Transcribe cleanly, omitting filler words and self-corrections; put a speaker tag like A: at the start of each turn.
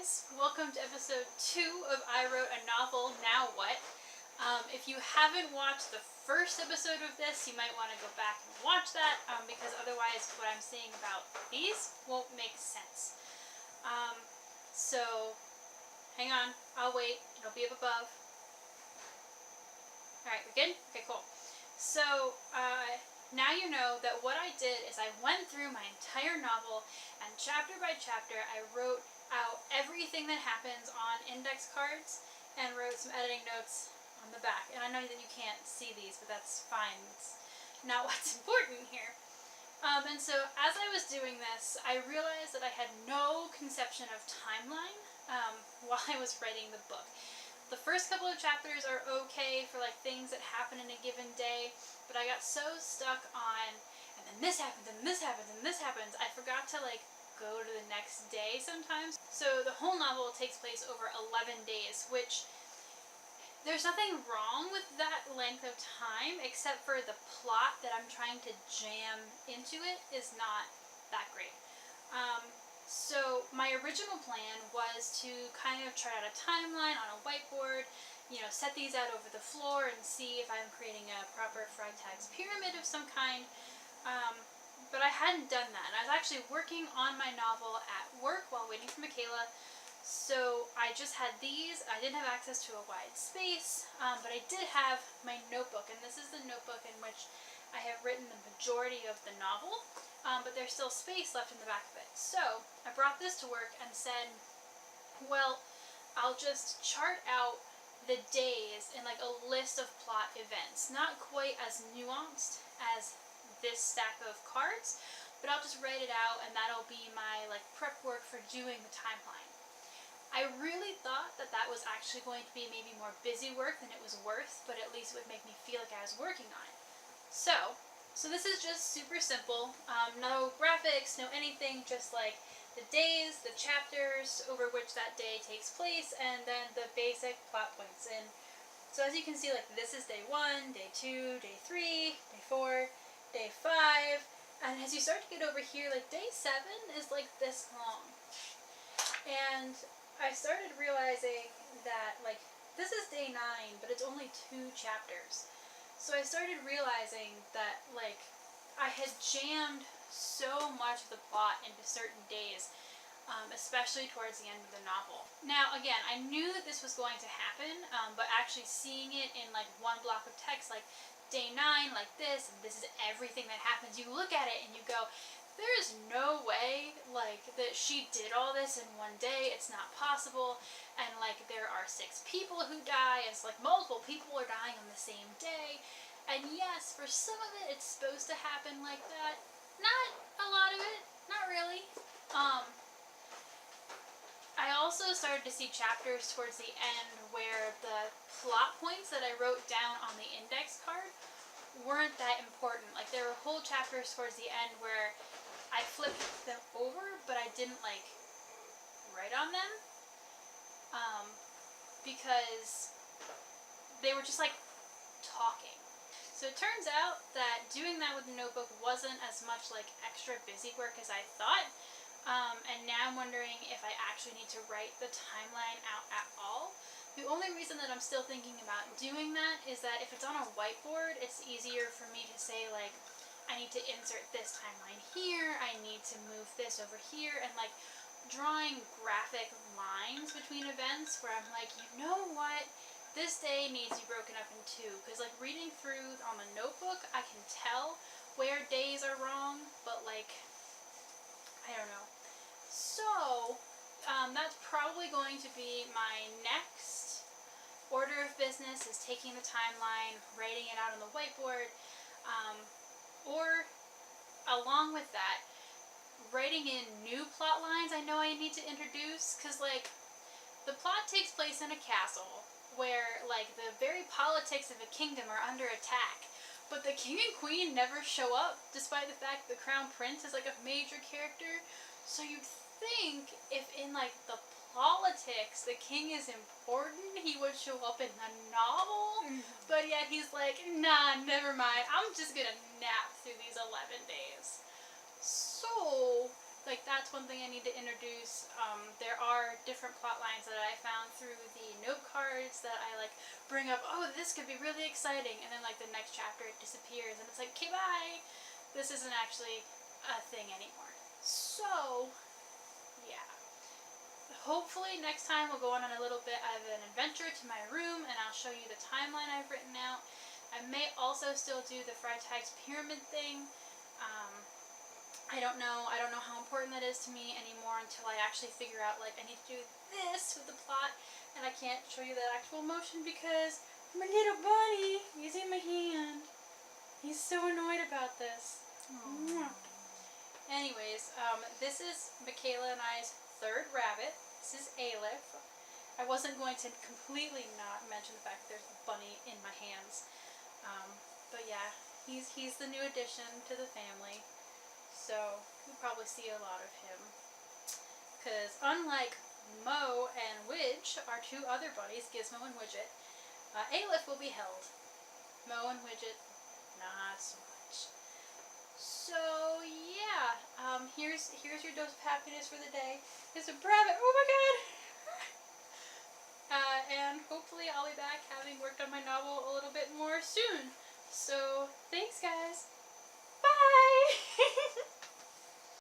A: guys, welcome to episode 2 of I Wrote a Novel, Now What? If you haven't watched the first episode of this, you might want to go back and watch that, because otherwise what I'm saying about these won't make sense. So, hang on, I'll wait, it'll be up above. Alright, we're good? Okay, cool. So, now you know that what I did is I went through my entire novel, and chapter by chapter I wrote out everything that happens on index cards and wrote some editing notes on the back. And I know that you can't see these, but that's fine. It's not what's important here. And so as I was doing this, I realized that I had no conception of timeline while I was writing the book. The first couple of chapters are okay for like things that happen in a given day, but I got so stuck on, and then this happens, and this happens, and this happens, I forgot to like go to the next day sometimes. So the whole novel takes place over 11 days, which there's nothing wrong with that length of time, except for the plot that I'm trying to jam into it is not that great. So my original plan was to kind of chart out a timeline on a whiteboard, set these out over the floor and see if I'm creating a proper Freytag's pyramid of some kind. But I hadn't done that, and I was actually working on my novel at work while waiting for Michaela, so I just had these. I didn't have access to a wide space, but I did have my notebook, and this is the notebook in which I have written the majority of the novel, but there's still space left in the back of it. So I brought this to work and said, well, I'll just chart out the days in like a list of plot events, not quite as nuanced as this stack of cards, but I'll just write it out, and that'll be my like prep work for doing the timeline. I really thought that that was actually going to be maybe more busy work than it was worth, but at least it would make me feel like I was working on it. So this is just super simple, no graphics, no anything, just like the days, the chapters over which that day takes place, and then the basic plot points. And so as you can see, like this is day 1, day 2, day 3, day 4, day 5, and as you start to get over here, like day 7 is like this long. And I started realizing that like this is day 9, but it's only 2 chapters. So I started realizing that like I had jammed so much of the plot into certain days, especially towards the end of the novel. Now again, I knew that this was going to happen, but actually seeing it in like one block of text, like day 9 like this, and this is everything that happens, you look at it and you go, there is no way like that she did all this in one day. It's not possible. And like there are 6 people who die, and it's like multiple people are dying on the same day. And yes, for some of it it's supposed to happen like that. Not a lot of it, not really. I also started to see chapters towards the end where the plot points that I wrote down on the index card weren't that important. Like there were whole chapters towards the end where I flipped them over, but I didn't like write on them, because they were just like talking. So it turns out that doing that with the notebook wasn't as much like extra busy work as I thought. And now I'm wondering if I actually need to write the timeline out at all. The only reason that I'm still thinking about doing that is that if it's on a whiteboard, it's easier for me to say like, I need to insert this timeline here, I need to move this over here, and like drawing graphic lines between events where I'm like, you know what, this day needs to be broken up in 2, because like reading through on the notebook, I can tell where days are wrong, but like, I don't know. So that's probably going to be my next order of business, is taking the timeline, writing it out on the whiteboard, or along with that, writing in new plot lines I know I need to introduce, because like the plot takes place in a castle where like the very politics of a kingdom are under attack, but the king and queen never show up, despite the fact the crown prince is like a major character. So you'd think if in like the politics the king is important, he would show up in the novel, but yet he's like, nah, never mind, I'm just gonna nap through these 11 days. So like that's one thing I need to introduce. There are different plot lines that I found through the note cards that I like bring up. Oh, this could be really exciting, and then like the next chapter it disappears, and it's like, okay, bye. This isn't actually a thing anymore. So, yeah. Hopefully next time we'll go on a little bit of an adventure to my room, and I'll show you the timeline I've written out. I may also still do the Freitag's pyramid thing. I don't know how important that is to me anymore until I actually figure out, like, I need to do this with the plot, and I can't show you that actual motion because my little bunny is in my hand. He's so annoyed about this. Aww. Anyways, this is Michaela and I's third rabbit. This is Aleph. I wasn't going to completely not mention the fact that there's a bunny in my hands. But yeah, he's the new addition to the family. So you'll probably see a lot of him. Because unlike Mo and Widge, our two other bunnies, Gizmo and Widget, Aleph will be held. Mo and Widget, not so much. So yeah, here's your dose of happiness for the day. It's a rabbit. Oh my god! And hopefully I'll be back having worked on my novel a little bit more soon. So thanks, guys.